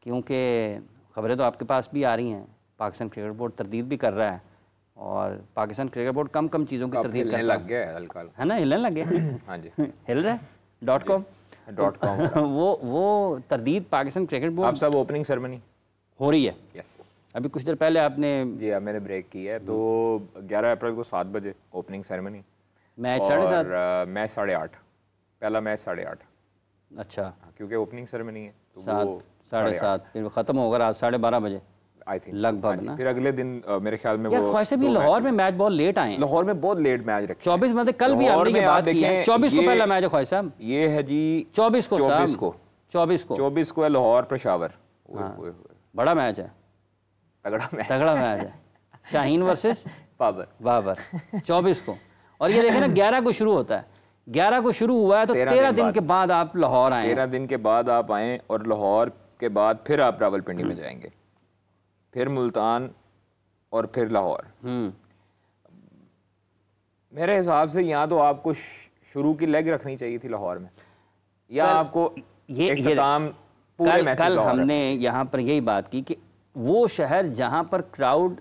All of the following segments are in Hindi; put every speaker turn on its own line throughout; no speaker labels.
क्योंकि खबरें तो आपके पास भी आ रही हैं, पाकिस्तान क्रिकेट बोर्ड तरदीद भी कर रहा है और पाकिस्तान क्रिकेट बोर्ड कम कम चीज़ों की तरदीद करता
लग गया है हल्का
है ना, हिलने लग गया
हाँ जी
हिल रहा है .com वो तरदीद पाकिस्तान क्रिकेट बोर्ड।
आप सब ओपनिंग सेरेमनी
हो रही है।
यस,
अभी कुछ देर पहले आपने
जी हाँ मैंने ब्रेक की है। तो 11 अप्रैल को 7 बजे ओपनिंग सेरेमनी,
मैच 7:30,
मैच 8:30, पहला मैच 8:30।
अच्छा,
क्योंकि ओपनिंग सेरेमनी है तो
7:30 फिर ख़त्म होगा रात 12:30 बजे
आई थिंक
लगभग ना।
फिर अगले दिन मेरे ख्याल में
यार ख्वाहिश भी लाहौर में मैच बहुत लेट आए हैं।
लाहौर में बहुत लेट मैच रखे
24 मतलब कल भी हमने ये बात की है 24 को पहला मैच है ख्वाहिश साहब।
ये है जी
24 को
24 को है लाहौर पेशावर।
बड़ा मैच है, तगड़ा मैच है, शाहीन वर्सेस बाबर 24 को। और ये देखें ना 11 को शुरू होता है, 11 को शुरू हुआ है तो 13 दिन के बाद आप लाहौर आए।
13 दिन के बाद आप आएँ और लाहौर के बाद फिर आप रावलपिंडी में जाएंगे, फिर मुल्तान और फिर लाहौर। मेरे हिसाब से यहाँ तो आपको शुरू की लेग रखनी चाहिए थी लाहौर में, या आपको ये
कल हमने यहाँ पर यही बात की कि वो शहर जहाँ पर क्राउड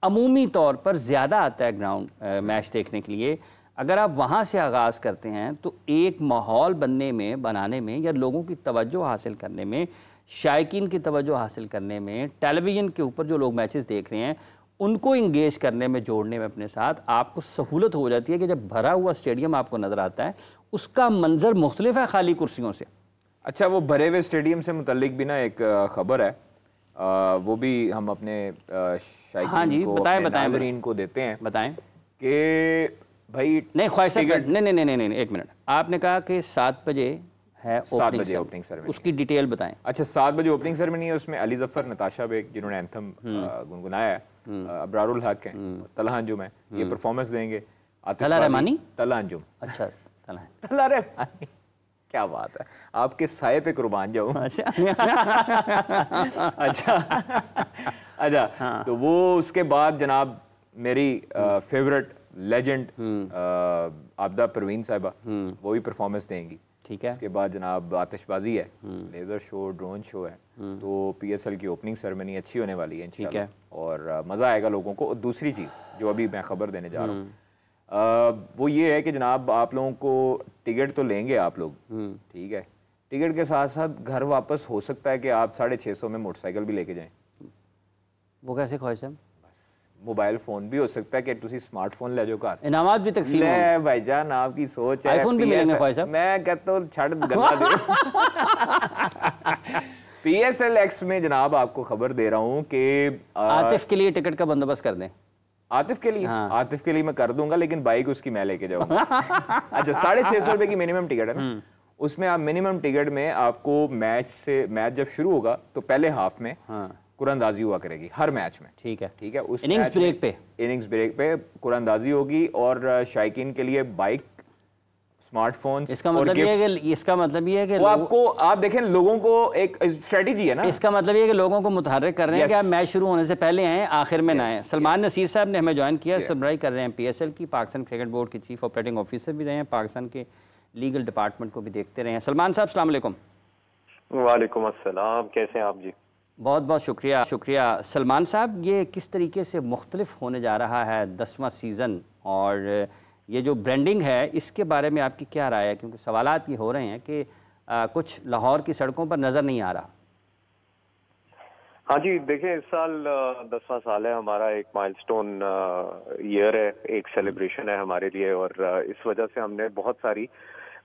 अमूमी तौर पर ज़्यादा आता है ग्राउंड मैच देखने के लिए, अगर आप वहाँ से आगाज़ करते हैं तो एक माहौल बनाने में या लोगों की तवज्जो हासिल करने में, शायकीन की तवज्जो हासिल करने में, टेलीविज़न के ऊपर जो लोग मैचेस देख रहे हैं उनको इंगेज करने में, जोड़ने में अपने साथ आपको सहूलत हो जाती है कि जब भरा हुआ स्टेडियम आपको नज़र आता है उसका मंजर मुख्तलिफ है खाली कुर्सियों से।
अच्छा, वो भरे हुए स्टेडियम से मुतल्लिक भी ना एक खबर है, वो भी हम अपने शायकीन को, नाज़रीन को देते हैं।
बताएं
कि भाई
नहीं ख्वाहिश नहीं, एक मिनट, आपने कहा कि 7 बजे है
7 बजे ओपनिंग सेरेमनी,
उसकी डिटेल बताएं।
अच्छा, 7 बजे ओपनिंग सेरेमनी है, उसमें अली जफर, नताशा बेग जिन्होंने एंथम गुनगुनाया है, अबरारुल हक हैं, तलहा अंजुम है, ये परफॉर्मेंस देंगे। तला रहमानी, तला अंजुम, अच्छा तला रहमानी, क्या बात है, आपके साये पे कुर्बान जाऊं। अच्छा तो वो उसके बाद जनाब मेरी फेवरेट लेजेंड आबदा परवीन साहिबा वो भी परफॉर्मेंस देंगी।
ठीक है।
उसके बाद जनाब आतिशबाजी है, लेज़र शो, ड्रोन शो है, तो PSL की ओपनिंग सेरेमनी अच्छी होने वाली है इंशाल्लाह, और मज़ा आएगा लोगों को। और दूसरी चीज़ जो अभी मैं खबर देने जा रहा हूँ वो ये है कि जनाब आप लोगों को टिकट तो लेंगे आप लोग, ठीक है, टिकट के साथ साथ घर वापस हो सकता है कि आप 650 में मोटरसाइकिल भी लेके जाएं।
वो कैसे ख्वाहिश है?
मोबाइल फोन भी हो सकता है कि तुसी स्मार्टफोन ले जाओ घर,
इनामात भी तकसीम
ले भाईजान, आपकी सोच है।
आईफोन भी मिलेंगे ख्वाहिश साहब।
मैं कहता हूँ छड़ गंदा दे। PSLX में जनाब आपको खबर दे रहा हूँ कि
आतिफ के लिए टिकट का बंदोबस्त कर दें।
आतिफ के लिए? हाँ। आतिफ के लिए मैं कर दूंगा, लेकिन बाइक उसकी मैं लेके जाऊंगा। अच्छा, 650 रुपए की मिनिमम टिकट है ना, उसमें आप मिनिमम टिकट में आपको मैच जब शुरू होगा तो पहले हाफ में कुरानंदाजी हुआ करेगी हर मैच में। ठीक है, उस इनिंग्स ब्रेक पे कुरानंदाजी होगी, और शायकीन के लिए बाइक, स्मार्टफोन्स, इसका मतलब ये है कि वो आपको, आप देखें लोगों को एक स्ट्रेटजी है ना, इसका मतलब ये है कि लोगों को मुतहर्रिक कर रहे हैं कि आप मैच शुरू होने से पहले आए, आखिर में ना आए। सलमान नसीर साहब ने हमें ज्वाइन किया, सरबराही कर रहे हैं PSL की, पाकिस्तान क्रिकेट बोर्ड के चीफ ऑपरेटिंग ऑफिसर भी रहे हैं, पाकिस्तान के लीगल डिपार्टमेंट को भी देखते रहे हैं। सलमान साहब अस्सलाम वालेकुम।
वालेकुम अस्सलाम, कैसे हैं आप जी?
बहुत बहुत शुक्रिया। सलमान साहब, ये किस तरीके से मुख्तलिफ होने जा रहा है 10वां सीज़न, और ये जो ब्रांडिंग है इसके बारे में आपकी क्या राय है? क्योंकि सवालात ये हो रहे हैं कि कुछ लाहौर की सड़कों पर नज़र नहीं आ रहा।
हाँ जी, देखें, इस साल 10वां साल है हमारा, एक माइलस्टोन ईयर है, एक सेलिब्रेशन है हमारे लिए, और इस वजह से हमने बहुत सारी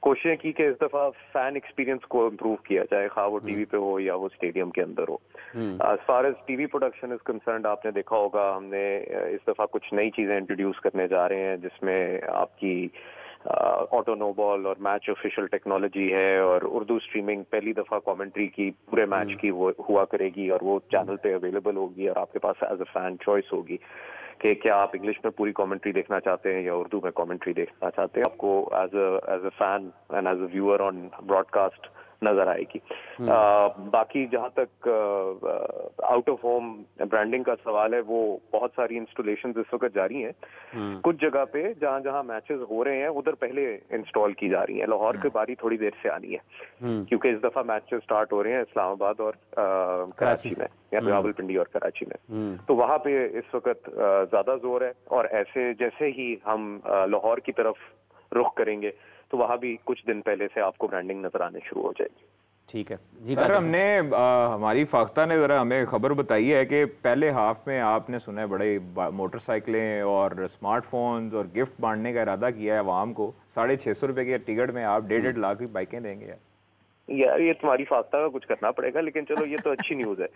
कोशिशें की कि इस दफा फैन एक्सपीरियंस को इम्प्रूव किया जाए, खा वो टीवी पे हो या वो स्टेडियम के अंदर हो। As far as TV production is concerned, आपने देखा होगा हमने इस दफा कुछ नई चीजें इंट्रोड्यूस करने जा रहे हैं, जिसमें आपकी ऑटो नो बॉल और मैच ऑफिशियल टेक्नोलॉजी है, और उर्दू स्ट्रीमिंग पहली दफा कमेंट्री की पूरे मैच की वो हुआ करेगी, और वो चैनल पे अवेलेबल होगी, और आपके पास एज अ फैन चॉइस होगी कि क्या आप इंग्लिश में पूरी कमेंट्री देखना चाहते हैं या उर्दू में कमेंट्री देखना चाहते हैं। आपको as a fan and as a viewer on broadcast नजर आएगी। बाकी जहां तक आउट ऑफ होम ब्रांडिंग का सवाल है, वो बहुत सारी इंस्टॉलेशन इस वक्त जारी हैं। कुछ जगह पे जहां जहां मैचेस हो रहे हैं उधर पहले इंस्टॉल की जा रही है। लाहौर की बारी थोड़ी देर से आनी है, क्योंकि इस दफा मैचेस स्टार्ट हो रहे हैं इस्लामाबाद और कराची में, या रावलपिंडी और कराची में। तो वहां पे इस वक्त ज्यादा जोर है, और ऐसे जैसे ही हम लाहौर की तरफ रुख करेंगे तो वहां भी कुछ दिन पहले से आपको ब्रांडिंग नजर आने शुरू हो जाएगी।
ठीक है जी।
सर हमने हमारी फाख्ता ने जरा हमें खबर बताई है कि पहले हाफ में आपने सुना है बड़े मोटरसाइकिलें और स्मार्टफोन्स और गिफ्ट बांटने का इरादा किया है आवाम को। 650 रुपए के टिकट में आप 1.5 लाख की बाइकें देंगे
यार। ये तुम्हारी फाख्ता का कुछ करना पड़ेगा, लेकिन चलो ये तो अच्छी न्यूज है।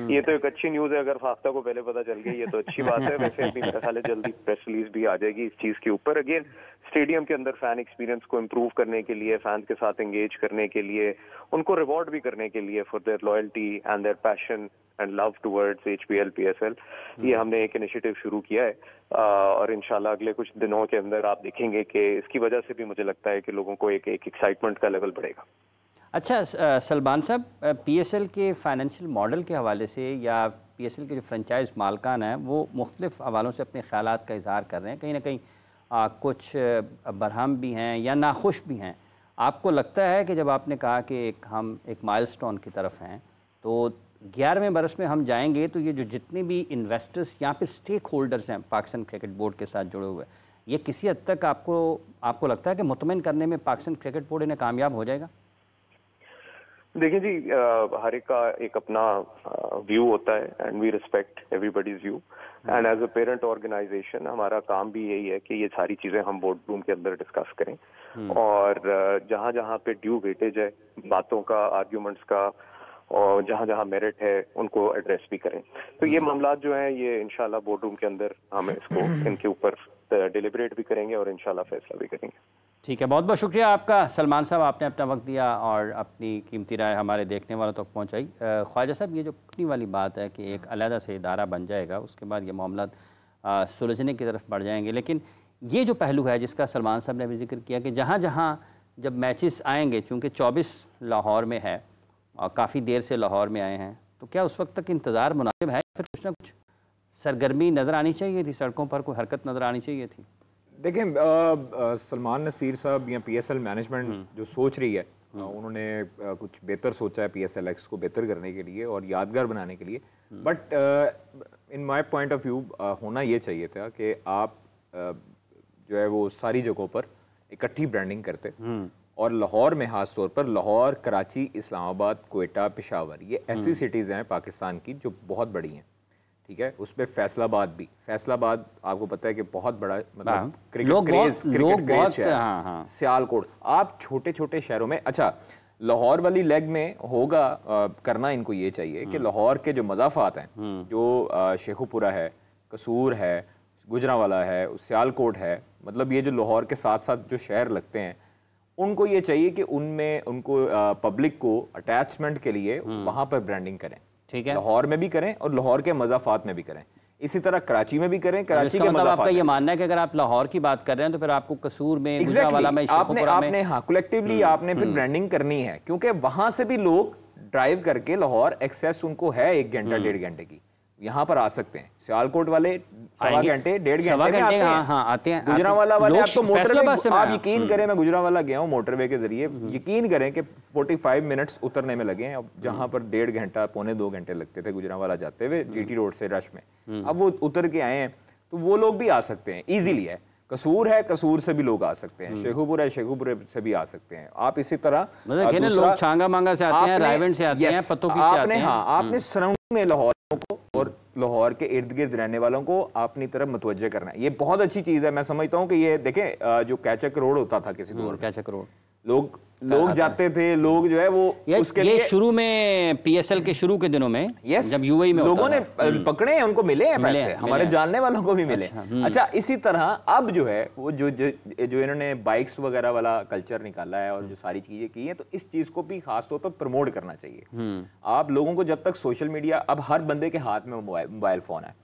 ये तो एक अच्छी न्यूज है, अगर फाख्ता को पहले पता चल गई ये तो अच्छी बात है। वैसे अभी मेरा ख्याल है जल्दी प्रेस रिलीज भी आ जाएगी इस चीज के ऊपर। अगेन स्टेडियम के अंदर फैन एक्सपीरियंस को इम्प्रूव करने के लिए, फैंस के साथ एंगेज करने के लिए, उनको रिवॉर्ड भी करने के लिए for their loyalty and their passion and love towards HPL PSL, ये हमने एक इनिशिएटिव शुरू किया है। और इंशाल्लाह अगले कुछ दिनों के अंदर आप देखेंगे कि इसकी वजह से भी मुझे लगता है कि लोगों को एक एक्साइटमेंट का लेवल बढ़ेगा।
अच्छा सलमान साहब, PSL के फाइनेंशियल मॉडल के हवाले से या PSL के जो फ्रेंचाइज मालकान हैं वो मुख्तलिफ हवालों से अपने ख्यालात का इजहार कर रहे हैं। कहीं ना कहीं कुछ बरहम भी हैं या नाखुश भी हैं। आपको लगता है कि जब आपने कहा कि हम एक माइलस्टोन की तरफ हैं, तो 11वें बरस में हम जाएंगे तो ये जो जितने भी इन्वेस्टर्स यहाँ पे स्टेक होल्डर्स हैं पाकिस्तान क्रिकेट बोर्ड के साथ जुड़े हुए, ये किसी हद तक आपको लगता है कि मुतमईन करने में पाकिस्तान क्रिकेट बोर्ड इन्हें कामयाब हो जाएगा?
देखिए जी, हर एक का एक अपना व्यू होता है and we respect everybody's view. And as a parent organisation हमारा काम भी यही है कि ये सारी चीजें हम बोर्ड रूम के अंदर डिस्कस करें, और जहां जहां पे ड्यू वेटेज है बातों का, आर्ग्यूमेंट्स का, और जहां जहां मेरिट है उनको एड्रेस भी करें। तो ये मामला जो है ये इंशाल्लाह बोर्ड रूम के अंदर हम इसको इनके ऊपर डिलिब्रेट भी करेंगे और इंशाल्लाह फैसला भी करेंगे।
ठीक है, बहुत बहुत शुक्रिया आपका सलमान साहब, आपने अपना वक्त दिया और अपनी कीमती राय हमारे देखने वालों तक पहुंचाई। ख्वाजा साहब, ये जो अपनी वाली बात है कि एक अलहदा से इदारा बन जाएगा, उसके बाद ये मामला सुलझने की तरफ बढ़ जाएंगे, लेकिन ये जो पहलू है जिसका सलमान साहब ने भी जिक्र किया कि जहाँ जहाँ जब मैचेस आएंगे, चूँकि 24 लाहौर में है और काफ़ी देर से लाहौर में आए हैं, तो क्या उस वक्त तक इंतज़ार मुनासिब है, फिर कुछ ना कुछ सरगर्मी नज़र आनी चाहिए थी, सड़कों पर कोई हरकत नज़र आनी चाहिए थी?
देखें, सलमान नसीर साहब या PSL मैनेजमेंट जो सोच रही है, उन्होंने कुछ बेहतर सोचा है PSLX को बेहतर करने के लिए और यादगार बनाने के लिए। But in my point of view होना ये चाहिए था कि आप जो है वो सारी जगहों पर इकट्ठी ब्रांडिंग करते, और लाहौर में खास तौर पर लाहौर, कराची, इस्लामाबाद, क्वेटा, पेशावर, ये ऐसी सिटीज़ हैं पाकिस्तान की जो बहुत बड़ी हैं। ठीक है, उस पर फैसलाबाद आपको पता है कि बहुत बड़ा मतलब क्रिकेट क्रेज है। सियालकोट, आप छोटे छोटे शहरों में, अच्छा लाहौर वाली लेग में होगा करना इनको ये चाहिए कि लाहौर के जो मज़ाफ़ात हैं, जो शेखुपुरा है, कसूर है, गुजरांवाला है, सियालकोट है, मतलब ये जो लाहौर के साथ साथ जो शहर लगते हैं, उनको ये चाहिए कि उनमें उनको पब्लिक को अटैचमेंट के लिए वहाँ पर ब्रांडिंग करें। ठीक है, लाहौर में भी करें और लाहौर के मज़ाफ़ात में भी करें, इसी तरह कराची में भी करें। कराची के मतलब
आपका ये मानना है कि अगर आप लाहौर की बात कर रहे हैं तो फिर आपको कसूर में, गुजरांवाला में, शेखुपुरा में,
हाँ, कलेक्टिवली आपने फिर ब्रांडिंग करनी है, क्योंकि वहां से भी लोग ड्राइव करके लाहौर एक्सेस उनको है 1 घंटा 1.5 घंटे की, यहाँ पर आ सकते हैं। सियालकोट वाले 1.5 घंटे 1.5 घंटे में आते हैं। गुजरांवाला वाले आप तो मोटरवे, आप यकीन करें, मैं गुजरांवाला गया हूँ मोटरवे के जरिए, यकीन करें कि 45 मिनट्स उतरने में लगे हैं, जहाँ पर 1.5 घंटा 1.25-2 घंटे लगते थे गुजरांवाला जाते हुए GT रोड से रश में, अब वो उतर के आए हैं, तो वो लोग भी आ सकते हैं, ईजिली है। कसूर है, कसूर से भी लोग आ सकते हैं, शेखुपुरा है, शेखुपुरे से भी आ सकते हैं। आप इसी तरह
लोग छांगा मांगा से आते हैं, रायवेंड से आते हैं, पतोकी से आते हैं।
हाँ, आपने सराउंडिंग में लाहौर को और लाहौर के इर्द गिर्द रहने वालों को अपनी तरफ मुतवज्जे करना है, ये बहुत अच्छी चीज़ है। मैं समझता हूँ कि ये देखें, जो कैचक रोड होता था किसी दौर,
कैचक रोड
लोग जाते थे, लोग जो है वो उसके लिए
शुरू में PSL के शुरू के दिनों में जब UAE में
लोगों ने पकड़े हैं, उनको मिले हैं पैसे, हमारे जानने वालों को भी मिले। अच्छा, इसी तरह अब जो है वो जो इन्होंने बाइक्स वगैरह वाला कल्चर निकाला है और जो सारी चीजें की हैं, तो इस चीज को भी खास तौर पर प्रमोट करना चाहिए। आप लोगों को जब तक सोशल मीडिया, अब हर बंदे के हाथ में मोबाइल फोन है,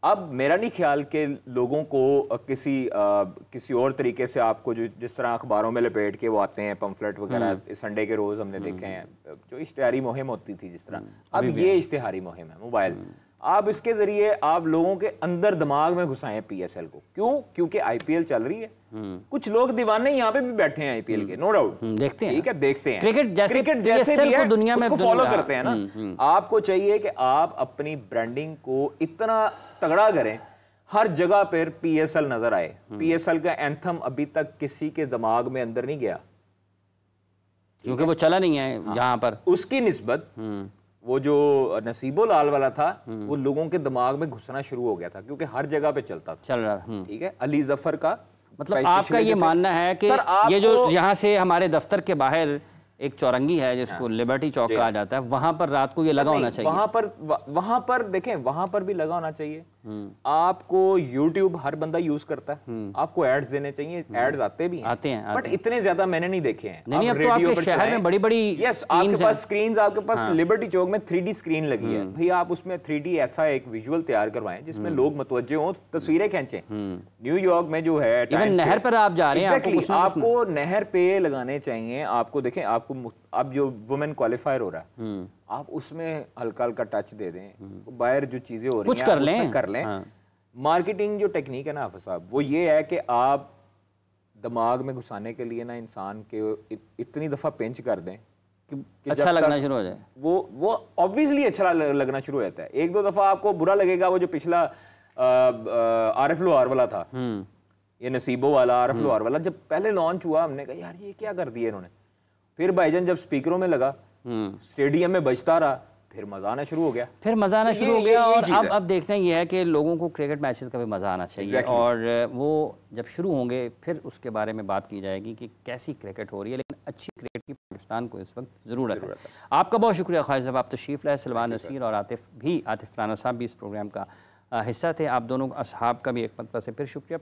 अब मेरा नहीं ख्याल कि लोगों को किसी और तरीके से आपको जो जिस तरह अखबारों में लपेट के वो आते हैं पम्फलेट वगैरह, संडे के रोज हमने देखे हैं जो इश्तिहारी मुहिम होती थी जिस तरह, अब ये इश्तिहारी मुहिम है मोबाइल। आप इसके जरिए आप लोगों के अंदर दिमाग में घुसाएं पीएसएल को। क्यों? क्योंकि आईपीएल चल रही है, कुछ लोग दीवाने यहाँ पे भी बैठे हैं आईपीएल के, नो डाउट
देखते हैं,
ठीक है, देखते हैं
क्रिकेट जैसे
भी है,
दुनिया में
फॉलो करते हैं ना। आपको चाहिए कि आप अपनी ब्रांडिंग को इतना तगड़ा करें हर जगह पर पीएसएल नजर आए। पीएसएल का एंथम अभी तक किसी के दिमाग में अंदर नहीं गया
क्योंकि वो चला नहीं है यहाँ पर।
उसकी निस्बत वो जो नसीबो लाल वाला था वो लोगों के दिमाग में घुसना शुरू हो गया था क्योंकि हर जगह पे चल रहा था। ठीक है, अली जफर का
मतलब आपका ये मानना है कि ये जो यहाँ से हमारे दफ्तर के बाहर एक चौरंगी है जिसको लिबर्टी चौक कहा जाता है, वहां पर रात को ये लगा होना चाहिए।
वहां पर देखें, वहां पर भी लगा होना चाहिए। आपको YouTube हर बंदा यूज करता है, आपको एड्स देने चाहिए, एड्स आते भी हैं,
आते हैं
बट इतने ज्यादा मैंने नहीं देखे हैं।
नहीं, अब तो आपके शहर में बड़ी बड़ी
आपके पास स्क्रीन, आपके पास लिबर्टी चौक में 3D स्क्रीन लगी है भाई, आप उसमें 3D ऐसा एक विजुअल तैयार करवाएं जिसमें लोग मुतवज्जे हों, तस्वीरें खींचें। न्यूयॉर्क में जो है
नहर पर आप जा रहे हैं,
आपको नहर पे लगाने चाहिए। आपको देखें, आपको अब जो वुमेन क्वालिफायर हो रहा है आप उसमें हल्का हल्का टच दे दें, बाहर जो चीजें हो रही
कुछ
हैं कर लें। मार्केटिंग जो टेक्निक है ना हाफिज साहब, वो ये है कि आप दिमाग में घुसाने के लिए ना इंसान के इतनी दफा पिंच कर दें
कि अच्छा लगना शुरू हो जाए।
वो ऑब्वियसली अच्छा लगना शुरू हो जाता है। एक दो दफा आपको बुरा लगेगा। वो जो पिछला आरिफ लोहार वाला था, ये नसीबो वाला, आरिफ लोहार वाला, जब पहले लॉन्च हुआ हमने कहा यार ये क्या कर दिया इन्होंने। फिर भाईजान जब स्पीकरों में लगा, स्टेडियम में बजता रहा, फिर मजा आना शुरू हो गया। और
अब देखना ये है कि लोगों को क्रिकेट मैचेस का भी मजा आना चाहिए। और वो जब शुरू होंगे फिर उसके बारे में बात की जाएगी कि कैसी क्रिकेट हो रही है, लेकिन अच्छी क्रिकेट की पाकिस्तान को इस वक्त ज़रूरत है। आपका बहुत शुक्रिया ख्वाहिश साहब, आप तशरीफ़ लाए। सलमान नसीर और आतिफ राना साहब भी इस प्रोग्राम का हिस्सा थे। आप दोनों असहाब का भी एक मरतबा से फिर शुक्रिया।